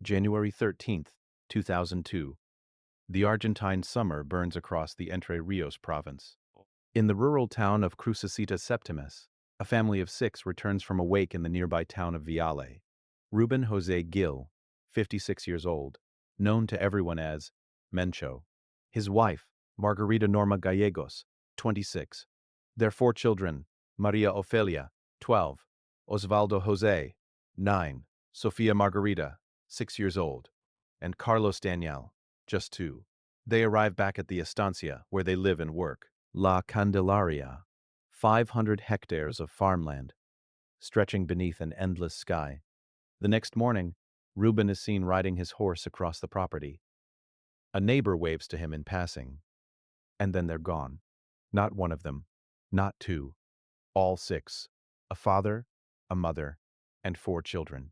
January 13th, 2002. The Argentine summer burns across the Entre Ríos province. In the rural town of Crucecitas Séptimas, a family of 6 returns from a wake in the nearby town of Viale. Rubén José Gill, 56 years old, known to everyone as Mencho. His wife, Margarita Norma Gallegos, 26. Their 4 children, María Ofelia, 12. Osvaldo José, 9. Sofía Margarita, 6 years old. And Carlos Daniel, just 2. They arrive back at the estancia where they live and work. La Candelaria, 500 hectares of farmland, stretching beneath an endless sky. The next morning, Rubén is seen riding his horse across the property. A neighbor waves to him in passing, and then they're gone. Not one of them, not 2, all 6. A father, a mother, and 4 children.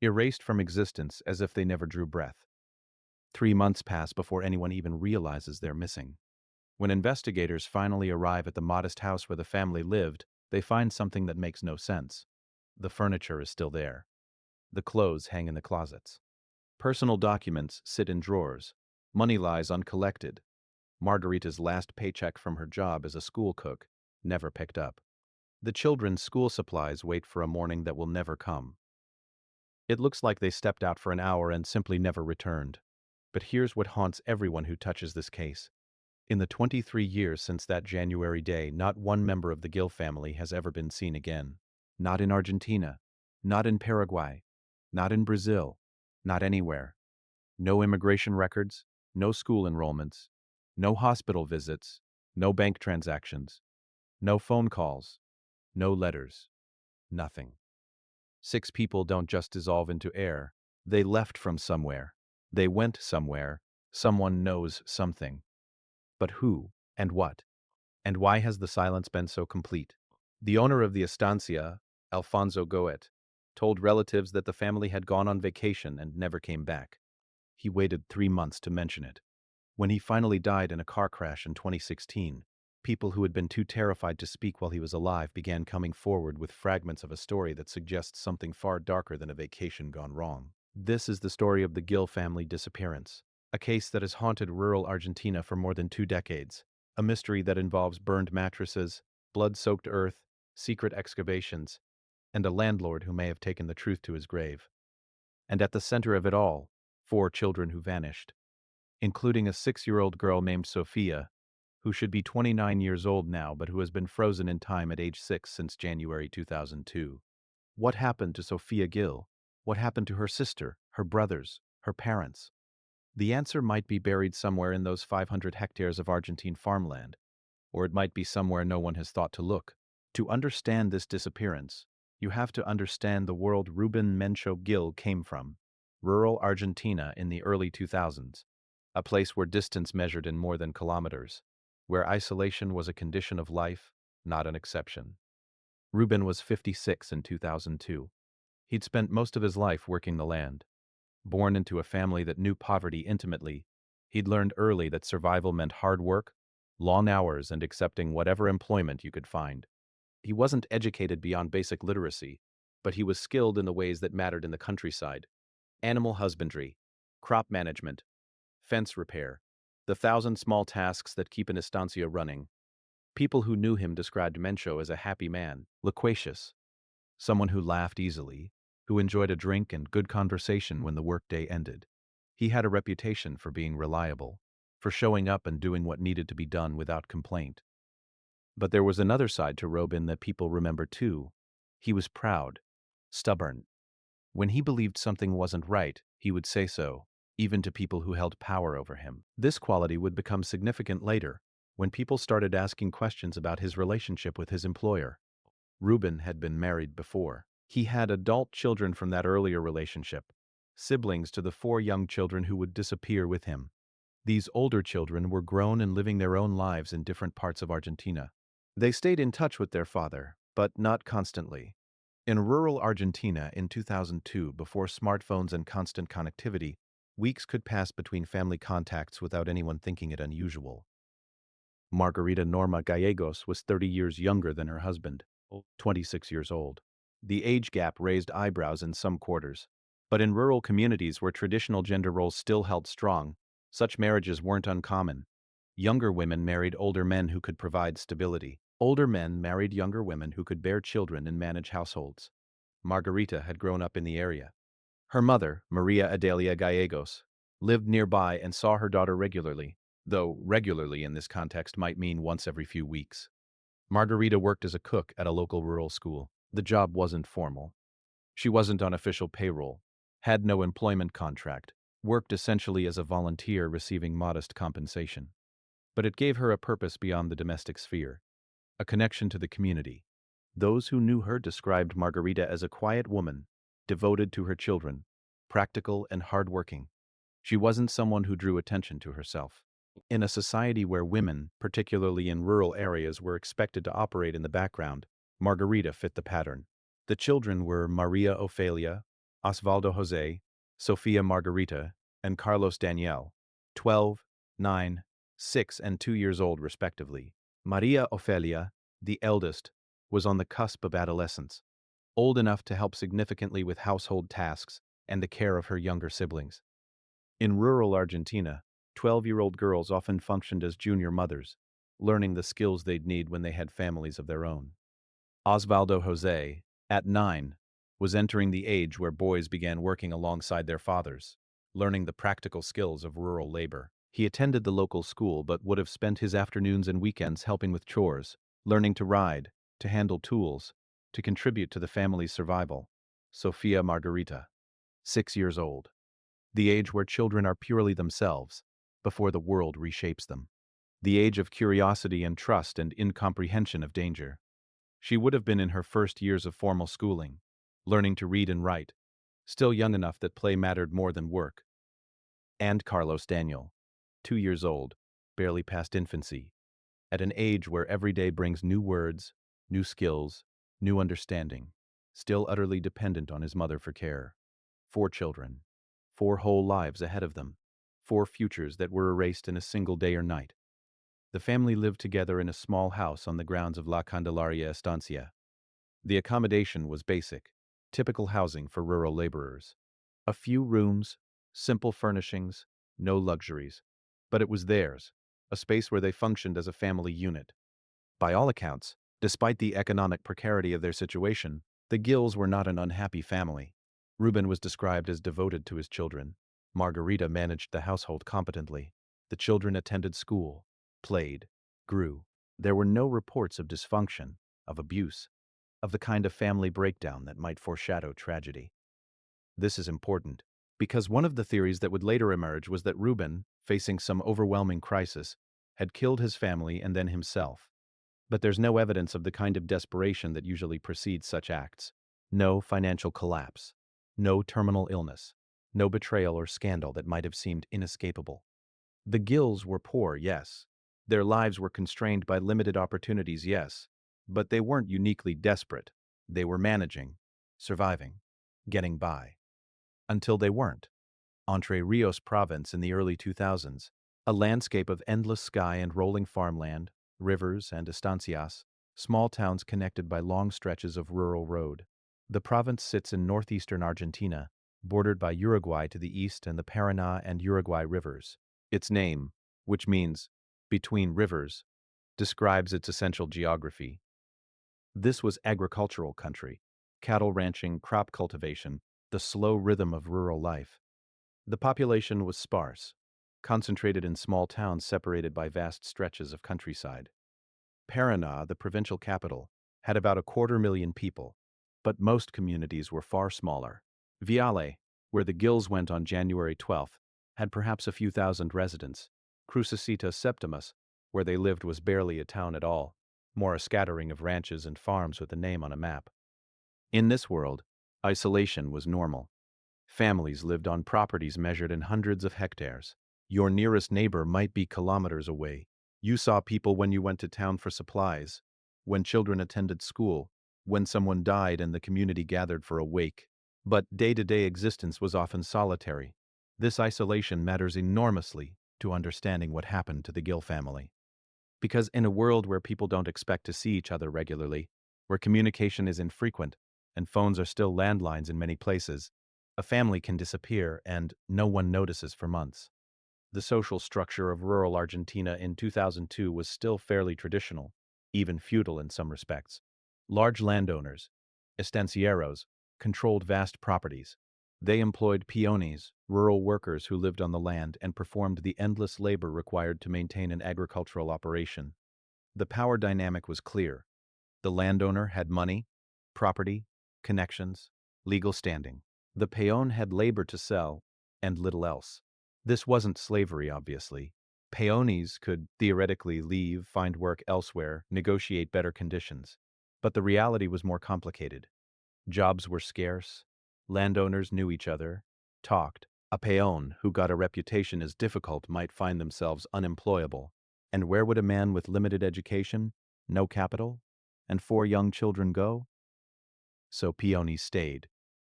Erased from existence as if they never drew breath. 3 months pass before anyone even realizes they're missing. When investigators finally arrive at the modest house where the family lived, they find something that makes no sense. The furniture is still there. The clothes hang in the closets. Personal documents sit in drawers. Money lies uncollected. Margarita's last paycheck from her job as a school cook, never picked up. The children's school supplies wait for a morning that will never come. It looks like they stepped out for an hour and simply never returned. But here's what haunts everyone who touches this case. In the 23 years since that January day, not one member of the Gill family has ever been seen again. Not in Argentina, not in Paraguay, not in Brazil, not anywhere. No immigration records, no school enrollments, no hospital visits, no bank transactions, no phone calls, no letters, nothing. 6 people don't just dissolve into air. They left from somewhere. They went somewhere. Someone knows something. But who, and what? And why has the silence been so complete? The owner of the estancia, Alfonso Goet, told relatives that the family had gone on vacation and never came back. He waited 3 months to mention it. When he finally died in a car crash in 2016, people who had been too terrified to speak while he was alive began coming forward with fragments of a story that suggests something far darker than a vacation gone wrong. This is the story of the Gill family disappearance, a case that has haunted rural Argentina for more than 2 decades, a mystery that involves burned mattresses, blood-soaked earth, secret excavations, and a landlord who may have taken the truth to his grave. And at the center of it all, 4 children who vanished, including a 6-year-old girl named Sofía, who should be 29 years old now but who has been frozen in time at age 6 since January 2002. What happened to Sofía Gill? What happened to her sister, her brothers, her parents? The answer might be buried somewhere in those 500 hectares of Argentine farmland, or it might be somewhere no one has thought to look. To understand this disappearance, you have to understand the world Rubén Mencho Gill came from, rural Argentina in the early 2000s, a place where distance measured in more than kilometers, where isolation was a condition of life, not an exception. Rubén was 56 in 2002. He'd spent most of his life working the land. Born into a family that knew poverty intimately, he'd learned early that survival meant hard work, long hours, and accepting whatever employment you could find. He wasn't educated beyond basic literacy, but he was skilled in the ways that mattered in the countryside: animal husbandry, crop management, fence repair, the 1,000 small tasks that keep an estancia running. People who knew him described Mencho as a happy man, loquacious, someone who laughed easily, who enjoyed a drink and good conversation when the workday ended. He had a reputation for being reliable, for showing up and doing what needed to be done without complaint. But there was another side to Rubén that people remember too. He was proud, stubborn. When he believed something wasn't right, he would say so, even to people who held power over him. This quality would become significant later, when people started asking questions about his relationship with his employer. Rubén had been married before. He had adult children from that earlier relationship, siblings to the 4 young children who would disappear with him. These older children were grown and living their own lives in different parts of Argentina. They stayed in touch with their father, but not constantly. In rural Argentina in 2002, before smartphones and constant connectivity, weeks could pass between family contacts without anyone thinking it unusual. Margarita Norma Gallegos was 30 years younger than her husband, 26 years old. The age gap raised eyebrows in some quarters. But in rural communities where traditional gender roles still held strong, such marriages weren't uncommon. Younger women married older men who could provide stability. Older men married younger women who could bear children and manage households. Margarita had grown up in the area. Her mother, Maria Ofelia Gallegos, lived nearby and saw her daughter regularly, though regularly in this context might mean once every few weeks. Margarita worked as a cook at a local rural school. The job wasn't formal. She wasn't on official payroll, had no employment contract, worked essentially as a volunteer receiving modest compensation. But it gave her a purpose beyond the domestic sphere, a connection to the community. Those who knew her described Margarita as a quiet woman, devoted to her children, practical and hardworking. She wasn't someone who drew attention to herself. In a society where women, particularly in rural areas, were expected to operate in the background, Margarita fit the pattern. The children were Maria Ofelia, Osvaldo José, Sofía Margarita, and Carlos Daniel, 12, 9, 6, and 2 years old respectively. Maria Ofelia, the eldest, was on the cusp of adolescence, old enough to help significantly with household tasks and the care of her younger siblings. In rural Argentina, 12-year-old girls often functioned as junior mothers, learning the skills they'd need when they had families of their own. Osvaldo José, at 9, was entering the age where boys began working alongside their fathers, learning the practical skills of rural labor. He attended the local school but would have spent his afternoons and weekends helping with chores, learning to ride, to handle tools, to contribute to the family's survival. Sofía Margarita, 6 years old. The age where children are purely themselves, before the world reshapes them. The age of curiosity and trust and incomprehension of danger. She would have been in her first years of formal schooling, learning to read and write, still young enough that play mattered more than work. And Carlos Daniel, 2 years old, barely past infancy, at an age where every day brings new words, new skills, new understanding, still utterly dependent on his mother for care. 4 children, 4 whole lives ahead of them, 4 futures that were erased in a single day or night. The family lived together in a small house on the grounds of La Candelaria estancia. The accommodation was basic, typical housing for rural laborers. A few rooms, simple furnishings, no luxuries. But it was theirs, a space where they functioned as a family unit. By all accounts, despite the economic precarity of their situation, the Gills were not an unhappy family. Rubén was described as devoted to his children. Margarita managed the household competently. The children attended school, played, grew. There were no reports of dysfunction, of abuse, of the kind of family breakdown that might foreshadow tragedy. This is important, because one of the theories that would later emerge was that Rubén, facing some overwhelming crisis, had killed his family and then himself. But there's no evidence of the kind of desperation that usually precedes such acts. No financial collapse, no terminal illness, no betrayal or scandal that might have seemed inescapable. The Gills were poor, yes. Their lives were constrained by limited opportunities, yes. But they weren't uniquely desperate. They were managing, surviving, getting by. Until they weren't. Entre Ríos Province in the early 2000s, a landscape of endless sky and rolling farmland, rivers and estancias, small towns connected by long stretches of rural road. The province sits in northeastern Argentina, bordered by Uruguay to the east and the Paraná and Uruguay rivers. Its name, which means between rivers, describes its essential geography. This was agricultural country, cattle ranching, crop cultivation, the slow rhythm of rural life. The population was sparse, concentrated in small towns separated by vast stretches of countryside. Paraná, the provincial capital, had about 250,000 people, but most communities were far smaller. Viale, where the Gills went on January 12th, had perhaps a few thousand residents. Crucecitas Séptimas, where they lived, was barely a town at all, more a scattering of ranches and farms with a name on a map. In this world, isolation was normal. Families lived on properties measured in hundreds of hectares. Your nearest neighbor might be kilometers away. You saw people when you went to town for supplies, when children attended school, when someone died and the community gathered for a wake. But day-to-day existence was often solitary. This isolation matters enormously to understanding what happened to the Gill family. Because in a world where people don't expect to see each other regularly, where communication is infrequent, and phones are still landlines in many places, A family can disappear and no one notices for months. The social structure of rural Argentina in 2002 was still fairly traditional, even feudal in some respects. Large landowners, estancieros, controlled vast properties. They employed peones, rural workers who lived on the land and performed the endless labor required to maintain an agricultural operation. The power dynamic was clear. The landowner had money, property, connections, legal standing. The peon had labor to sell, and little else. This wasn't slavery, obviously. Peones could theoretically leave, find work elsewhere, negotiate better conditions. But the reality was more complicated. Jobs were scarce. Landowners knew each other, talked. A peon who got a reputation as difficult might find themselves unemployable. And where would a man with limited education, no capital, and 4 young children go? So peones stayed,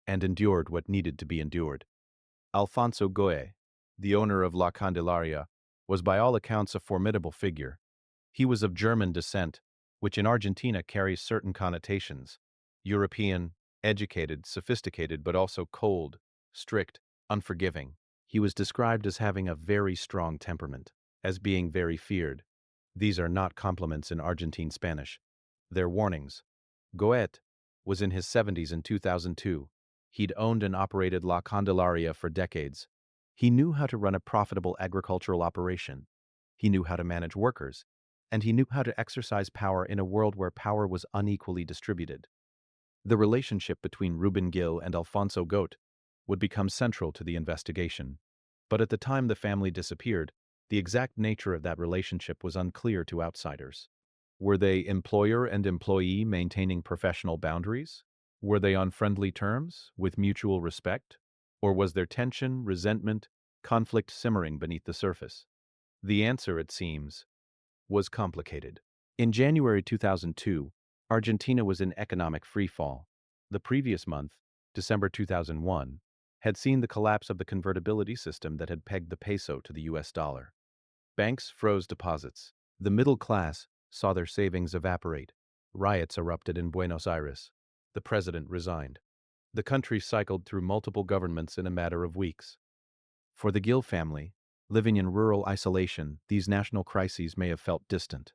and endured what needed to be endured. Alfonso Goe, the owner of La Candelaria, was by all accounts a formidable figure. He was of German descent, which in Argentina carries certain connotations. European, educated, sophisticated, but also cold, strict, unforgiving. He was described as having a very strong temperament, as being very feared. These are not compliments in Argentine Spanish. They're warnings. Goethe was in his 70s in 2002. He'd owned and operated La Candelaria for decades. He knew how to run a profitable agricultural operation. He knew how to manage workers, and he knew how to exercise power in a world where power was unequally distributed. The relationship between Rubén Gill and Alfonso Goethe would become central to the investigation. But at the time the family disappeared, the exact nature of that relationship was unclear to outsiders. Were they employer and employee maintaining professional boundaries? Were they on friendly terms, with mutual respect? Or was there tension, resentment, conflict simmering beneath the surface? The answer, it seems, was complicated. In January 2002, Argentina was in economic freefall. The previous month, December 2001, had seen the collapse of the convertibility system that had pegged the peso to the US dollar. Banks froze deposits. The middle class saw their savings evaporate. Riots erupted in Buenos Aires. The president resigned. The country cycled through multiple governments in a matter of weeks. For the Gill family, living in rural isolation, these national crises may have felt distant.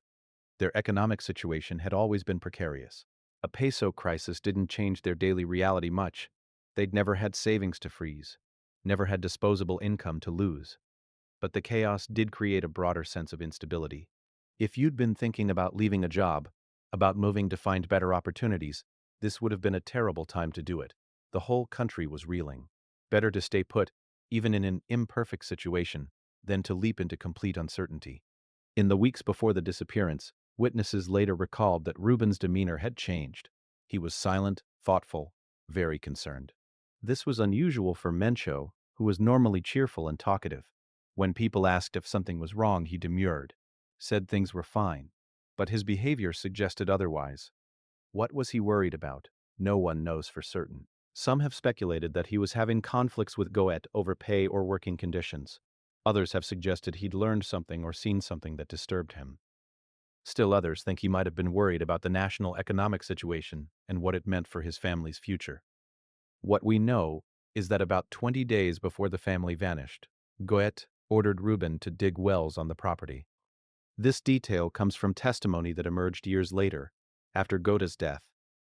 Their economic situation had always been precarious. A peso crisis didn't change their daily reality much. They'd never had savings to freeze, never had disposable income to lose. But the chaos did create a broader sense of instability. If you'd been thinking about leaving a job, about moving to find better opportunities, this would have been a terrible time to do it. The whole country was reeling. Better to stay put, even in an imperfect situation, than to leap into complete uncertainty. In the weeks before the disappearance, witnesses later recalled that Rubén's demeanor had changed. He was silent, thoughtful, very concerned. This was unusual for Mencho, who was normally cheerful and talkative. When people asked if something was wrong, he demurred, said things were fine. But his behavior suggested otherwise. What was he worried about? No one knows for certain. Some have speculated that he was having conflicts with Goethe over pay or working conditions. Others have suggested he'd learned something or seen something that disturbed him. Still others think he might have been worried about the national economic situation and what it meant for his family's future. What we know is that about 20 days before the family vanished, Goethe ordered Rubén to dig wells on the property. This detail comes from testimony that emerged years later, after Goethe's death,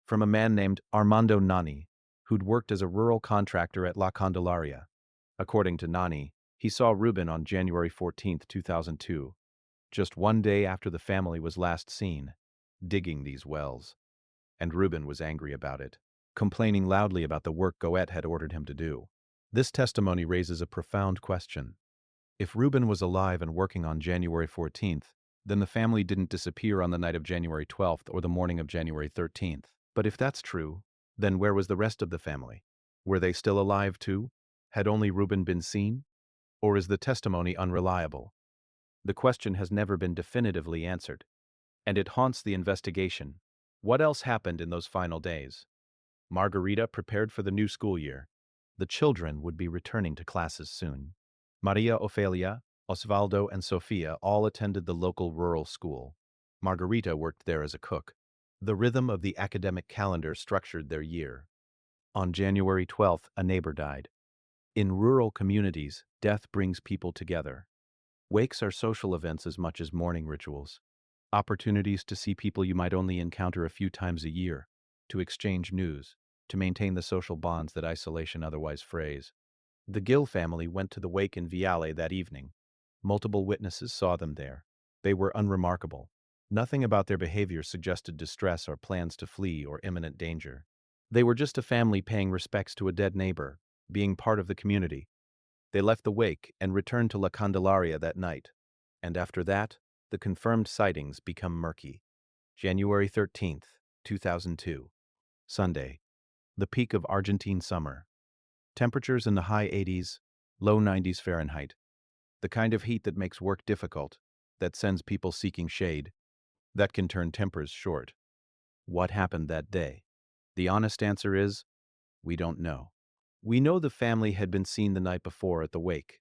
from a man named Armando Nani, who'd worked as a rural contractor at La Candelaria. According to Nani, he saw Rubén on January 14, 2002, just one day after the family was last seen, digging these wells. And Rubén was angry about it, complaining loudly about the work Goethe had ordered him to do. This testimony raises a profound question. If Rubén was alive and working on January 14th, then the family didn't disappear on the night of January 12th or the morning of January 13th. But if that's true, then where was the rest of the family? Were they still alive too? Had only Rubén been seen? Or is the testimony unreliable? The question has never been definitively answered, and it haunts the investigation. What else happened in those final days? Margarita prepared for the new school year. The children would be returning to classes soon. María Ofelia, Osvaldo, and Sofía all attended the local rural school. Margarita worked there as a cook. The rhythm of the academic calendar structured their year. On January 12th, a neighbor died. In rural communities, death brings people together. Wakes are social events as much as mourning rituals. Opportunities to see people you might only encounter a few times a year, to exchange news, to maintain the social bonds that isolation otherwise frays. The Gill family went to the wake in Viale that evening. Multiple witnesses saw them there. They were unremarkable. Nothing about their behavior suggested distress or plans to flee or imminent danger. They were just a family paying respects to a dead neighbor, being part of the community. They left the wake and returned to La Candelaria that night. And after that, the confirmed sightings become murky. January 13th, 2002. Sunday. The peak of Argentine summer. Temperatures in the high 80s, low 90s Fahrenheit. The kind of heat that makes work difficult, that sends people seeking shade, that can turn tempers short. What happened that day? The honest answer is, we don't know. We know the family had been seen the night before at the wake.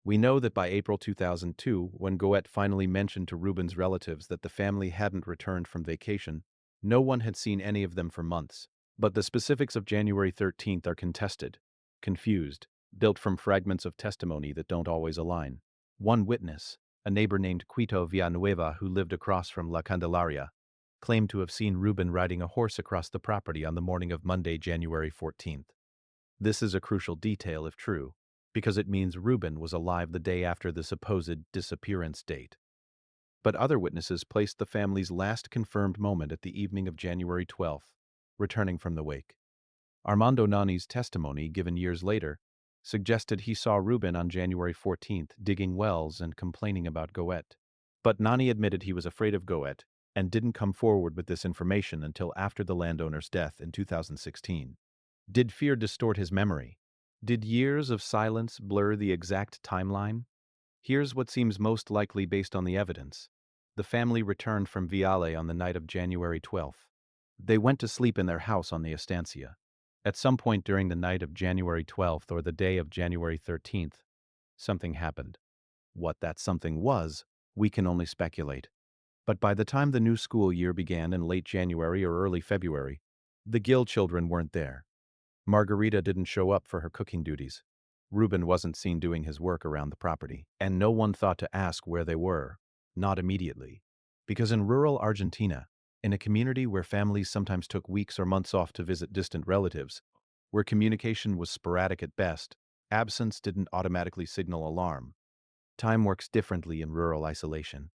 We know that by April 2002, when Goethe finally mentioned to Ruben's relatives that the family hadn't returned from vacation, no one had seen any of them for months. But the specifics of January 13th are contested, confused, built from fragments of testimony that don't always align. One witness, a neighbor named Quito Villanueva who lived across from La Candelaria, claimed to have seen Ruben riding a horse across the property on the morning of Monday, January 14th. This is a crucial detail if true, because it means Ruben was alive the day after the supposed disappearance date. But other witnesses placed the family's last confirmed moment at the evening of January 12th, returning from the wake. Armando Nani's testimony, given years later, suggested he saw Ruben on January 14th digging wells and complaining about Goethe. But Nani admitted he was afraid of Goethe and didn't come forward with this information until after the landowner's death in 2016. Did fear distort his memory? Did years of silence blur the exact timeline? Here's what seems most likely based on the evidence. The family returned from Viale on the night of January 12th. They went to sleep in their house on the estancia. At some point during the night of January 12th or the day of January 13th, something happened. What that something was, we can only speculate. But by the time the new school year began in late January or early February, the Gill children weren't there. Margarita didn't show up for her cooking duties. Ruben wasn't seen doing his work around the property, and no one thought to ask where they were, not immediately. Because in rural Argentina, in a community where families sometimes took weeks or months off to visit distant relatives, where communication was sporadic at best, absence didn't automatically signal alarm. Time works differently in rural isolation.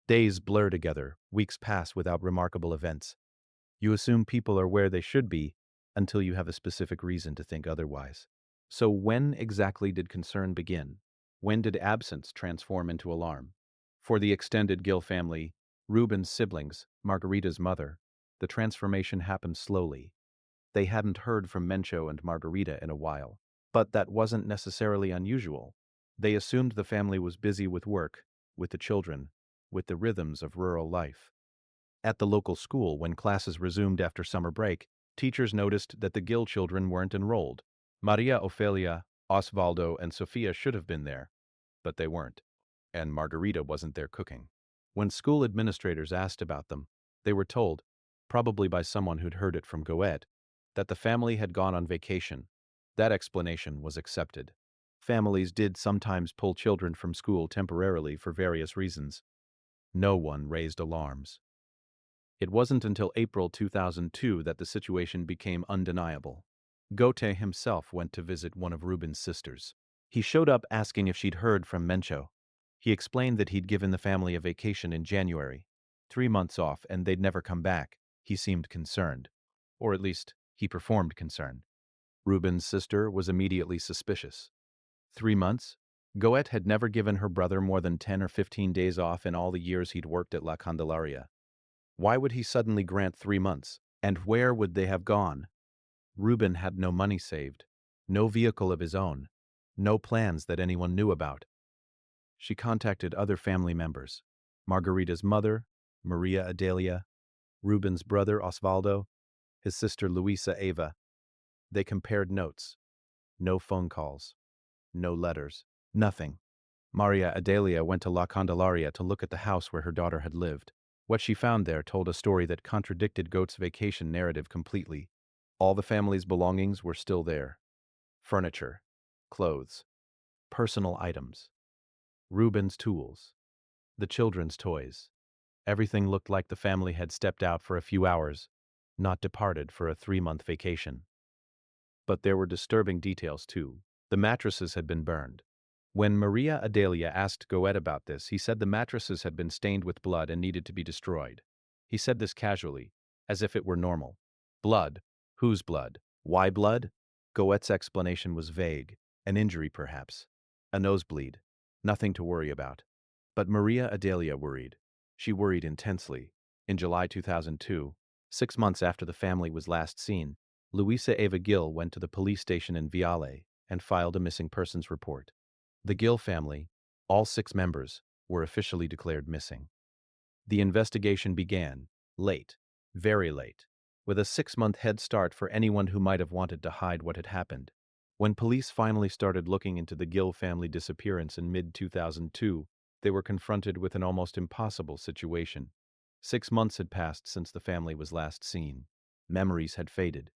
Days blur together, weeks pass without remarkable events. You assume people are where they should be until you have a specific reason to think otherwise. So when exactly did concern begin? When did absence transform into alarm? For the extended Gill family, Ruben's siblings, Margarita's mother, the transformation happened slowly. They hadn't heard from Mencho and Margarita in a while. But that wasn't necessarily unusual. They assumed the family was busy with work, with the children, with the rhythms of rural life. At the local school, when classes resumed after summer break, teachers noticed that the Gill children weren't enrolled. María Ofelia, Osvaldo, and Sofía should have been there, but they weren't. And Margarita wasn't there cooking. When school administrators asked about them, they were told, probably by someone who'd heard it from Goethe, that the family had gone on vacation. That explanation was accepted. Families did sometimes pull children from school temporarily for various reasons. No one raised alarms. It wasn't until April 2002 that the situation became undeniable. Goethe himself went to visit one of Ruben's sisters. He showed up asking if she'd heard from Mencho. He explained that he'd given the family a vacation in January, 3 months off, and they'd never come back. He seemed concerned. Or at least, he performed concern. Ruben's sister was immediately suspicious. 3 months? Goethe had never given her brother more than 10 or 15 days off in all the years he'd worked at La Candelaria. Why would he suddenly grant 3 months? And where would they have gone? Ruben had no money saved, no vehicle of his own, no plans that anyone knew about. She contacted other family members. Margarita's mother, Maria Ofelia, Ruben's brother Osvaldo, his sister Luisa Eva. They compared notes. No phone calls. No letters. Nothing. Maria Ofelia went to La Candelaria to look at the house where her daughter had lived. What she found there told a story that contradicted Goethe's vacation narrative completely. All the family's belongings were still there. Furniture, clothes, personal items, Reuben's tools, the children's toys. Everything looked like the family had stepped out for a few hours, not departed for a 3-month vacation. But there were disturbing details too. The mattresses had been burned. When Maria Ofelia asked Goethe about this, he said the mattresses had been stained with blood and needed to be destroyed. He said this casually, as if it were normal. Blood? Whose blood? Why blood? Goethe's explanation was vague. An injury, perhaps. A nosebleed. Nothing to worry about. But Maria Ofelia worried. She worried intensely. In July 2002, 6 months after the family was last seen, Luisa Eva Gill went to the police station in Viale and filed a missing persons report. The Gill family, all 6 members, were officially declared missing. The investigation began, late, very late, with a 6-month head start for anyone who might have wanted to hide what had happened. When police finally started looking into the Gill family disappearance in mid-2002, they were confronted with an almost impossible situation. 6 months had passed since the family was last seen. Memories had faded.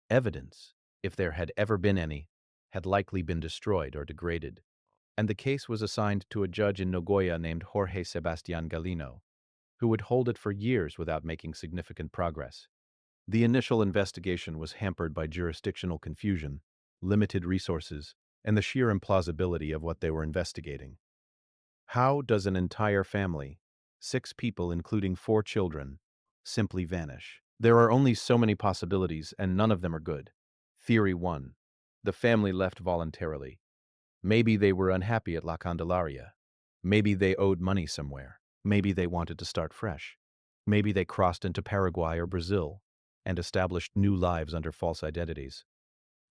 Evidence, if there had ever been any, had likely been destroyed or degraded. And the case was assigned to a judge in Nogoya named Jorge Sebastián Galino, who would hold it for years without making significant progress. The initial investigation was hampered by jurisdictional confusion, limited resources, and the sheer implausibility of what they were investigating. How does an entire family, 6 people including 4 children, simply vanish? There are only so many possibilities, and none of them are good. Theory 1. The family left voluntarily. Maybe they were unhappy at La Candelaria. Maybe they owed money somewhere. Maybe they wanted to start fresh. Maybe they crossed into Paraguay or Brazil and established new lives under false identities.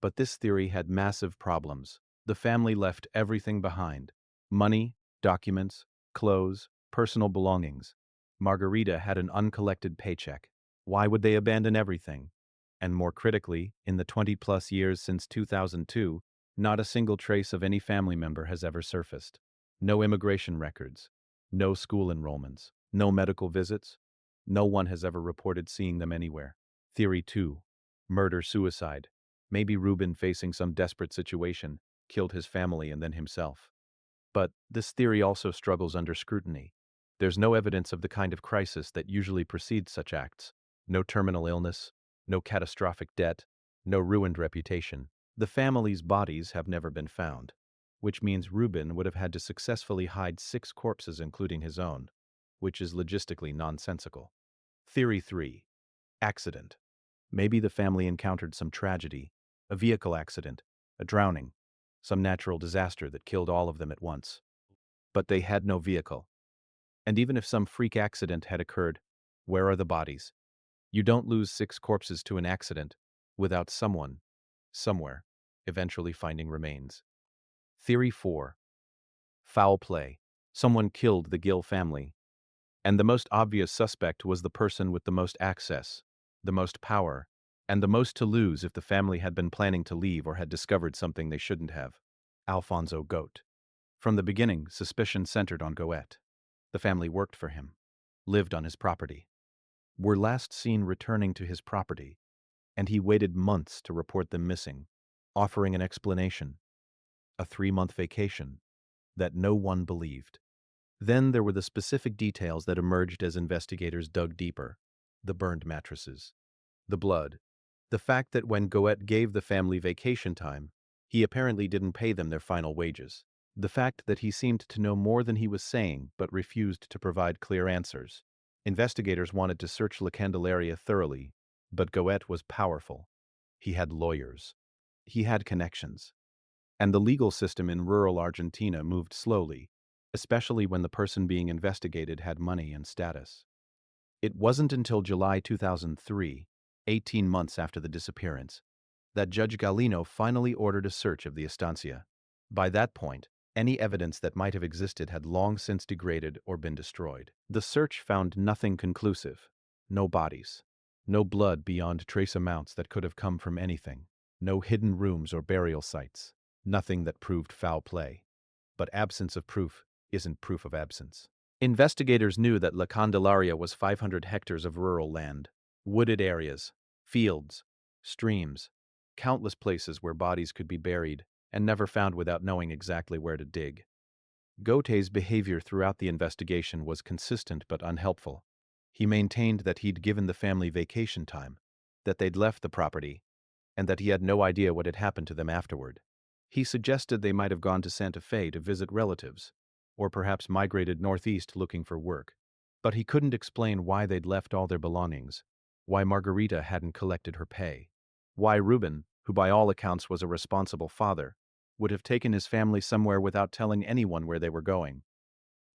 But this theory had massive problems. The family left everything behind: money, documents, clothes, personal belongings. Margarita had an uncollected paycheck. Why would they abandon everything? And more critically, in the 20-plus years since 2002, not a single trace of any family member has ever surfaced. No immigration records, no school enrollments, no medical visits. No one has ever reported seeing them anywhere. Theory 2. Murder-suicide. Maybe Reuben, facing some desperate situation, killed his family and then himself. But this theory also struggles under scrutiny. There's no evidence of the kind of crisis that usually precedes such acts. No terminal illness, no catastrophic debt, no ruined reputation. The family's bodies have never been found, which means Reuben would have had to successfully hide 6 corpses including his own, which is logistically nonsensical. Theory 3. Accident. Maybe the family encountered some tragedy, a vehicle accident, a drowning, some natural disaster that killed all of them at once. But they had no vehicle. And even if some freak accident had occurred, where are the bodies? You don't lose 6 corpses to an accident without someone, somewhere, eventually finding remains. Theory 4. Foul play. Someone killed the Gill family. And the most obvious suspect was the person with the most access, the most power, and the most to lose if the family had been planning to leave or had discovered something they shouldn't have: Alfonso Goethe. From the beginning, suspicion centered on Goethe. The family worked for him, lived on his property, were last seen returning to his property, and he waited months to report them missing, offering an explanation: a 3-month vacation, that no one believed. Then there were the specific details that emerged as investigators dug deeper: the burned mattresses, the blood, the fact that when Goethe gave the family vacation time, he apparently didn't pay them their final wages, the fact that he seemed to know more than he was saying but refused to provide clear answers. Investigators wanted to search La Candelaria thoroughly, but Goethe was powerful. He had lawyers. He had connections. And the legal system in rural Argentina moved slowly, especially when the person being investigated had money and status. It wasn't until July 2003, 18 months after the disappearance, that Judge Galino finally ordered a search of the estancia. By that point, any evidence that might have existed had long since degraded or been destroyed. The search found nothing conclusive: no bodies, no blood beyond trace amounts that could have come from anything, no hidden rooms or burial sites, nothing that proved foul play. But absence of proof isn't proof of absence. Investigators knew that La Candelaria was 500 hectares of rural land, wooded areas, fields, streams, countless places where bodies could be buried, and never found without knowing exactly where to dig. Gaute's behavior throughout the investigation was consistent but unhelpful. He maintained that he'd given the family vacation time, that they'd left the property, and that he had no idea what had happened to them afterward. He suggested they might have gone to Santa Fe to visit relatives, or perhaps migrated northeast looking for work. But he couldn't explain why they'd left all their belongings, why Margarita hadn't collected her pay, why Rubén, who by all accounts was a responsible father, would have taken his family somewhere without telling anyone where they were going.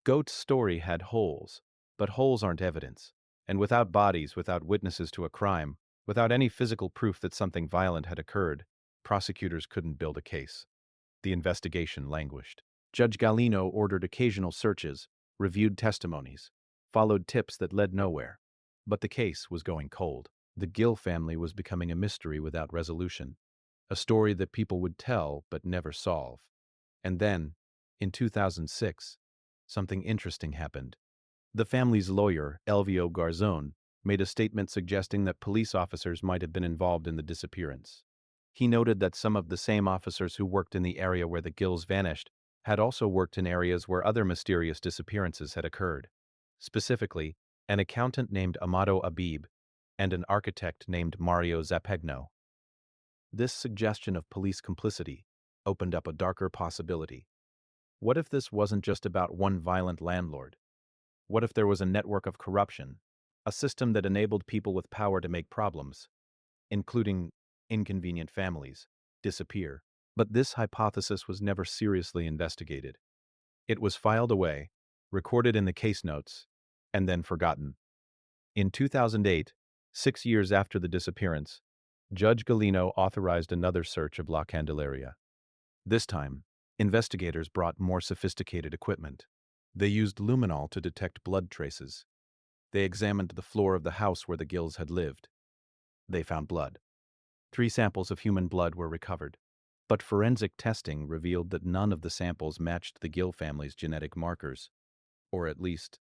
Goat's story had holes, but holes aren't evidence, and without bodies, without witnesses to a crime, without any physical proof that something violent had occurred, prosecutors couldn't build a case. The investigation languished. Judge Galino ordered occasional searches, reviewed testimonies, followed tips that led nowhere. But the case was going cold. The Gill family was becoming a mystery without resolution, a story that people would tell but never solve. And then, in 2006, something interesting happened. The family's lawyer, Elvio Garzón, made a statement suggesting that police officers might have been involved in the disappearance. He noted that some of the same officers who worked in the area where the Gills vanished had also worked in areas where other mysterious disappearances had occurred. Specifically, an accountant named Amado Abib and an architect named Mario Zapegno. This suggestion of police complicity opened up a darker possibility. What if this wasn't just about one violent landlord? What if there was a network of corruption, a system that enabled people with power to make problems, including inconvenient families, disappear? But this hypothesis was never seriously investigated. It was filed away, recorded in the case notes, and then forgotten. In 2008, 6 years after the disappearance, Judge Galino authorized another search of La Candelaria. This time, investigators brought more sophisticated equipment. They used luminol to detect blood traces. They examined the floor of the house where the Gills had lived. They found blood. 3 samples of human blood were recovered. But forensic testing revealed that none of the samples matched the Gill family's genetic markers, or at least,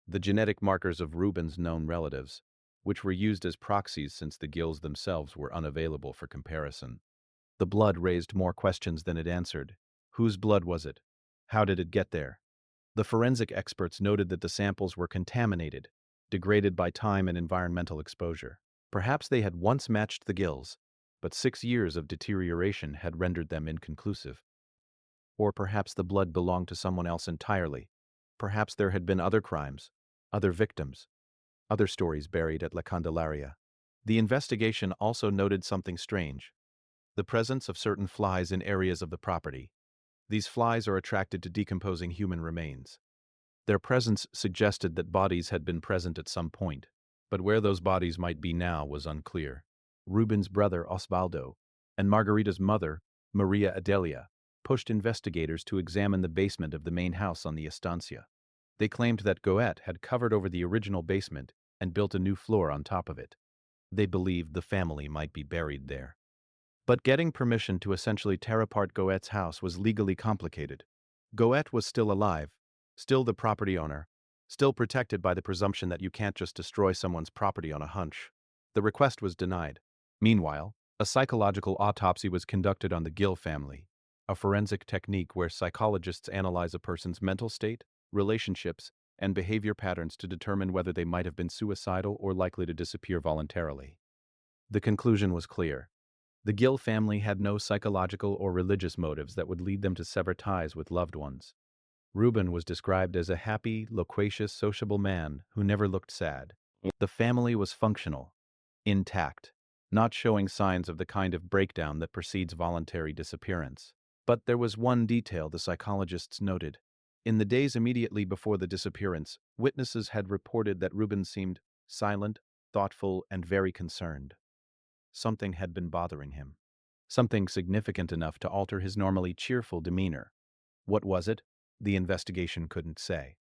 the genetic markers of Rubén's known relatives, which were used as proxies since the Gills themselves were unavailable for comparison. The blood raised more questions than it answered. Whose blood was it? How did it get there? The forensic experts noted that the samples were contaminated, degraded by time and environmental exposure. Perhaps they had once matched the Gills, but 6 years of deterioration had rendered them inconclusive. Or perhaps the blood belonged to someone else entirely. Perhaps there had been other crimes, other victims, other stories buried at La Candelaria. The investigation also noted something strange: the presence of certain flies in areas of the property. These flies are attracted to decomposing human remains. Their presence suggested that bodies had been present at some point, but where those bodies might be now was unclear. Rubén's brother Osvaldo and Margarita's mother, María Ofelia, pushed investigators to examine the basement of the main house on the estancia. They claimed that Goethe had covered over the original basement and built a new floor on top of it. They believed the family might be buried there. But getting permission to essentially tear apart Goethe's house was legally complicated. Goethe was still alive, still the property owner, still protected by the presumption that you can't just destroy someone's property on a hunch. The request was denied. Meanwhile, a psychological autopsy was conducted on the Gill family, a forensic technique where psychologists analyze a person's mental state, relationships, and behavior patterns to determine whether they might have been suicidal or likely to disappear voluntarily. The conclusion was clear. The Gill family had no psychological or religious motives that would lead them to sever ties with loved ones. Rubén was described as a happy, loquacious, sociable man who never looked sad. The family was functional, intact, not showing signs of the kind of breakdown that precedes voluntary disappearance. But there was one detail the psychologists noted. In the days immediately before the disappearance, witnesses had reported that Rubén seemed silent, thoughtful, and very concerned. Something had been bothering him. Something significant enough to alter his normally cheerful demeanor. What was it? The investigation couldn't say.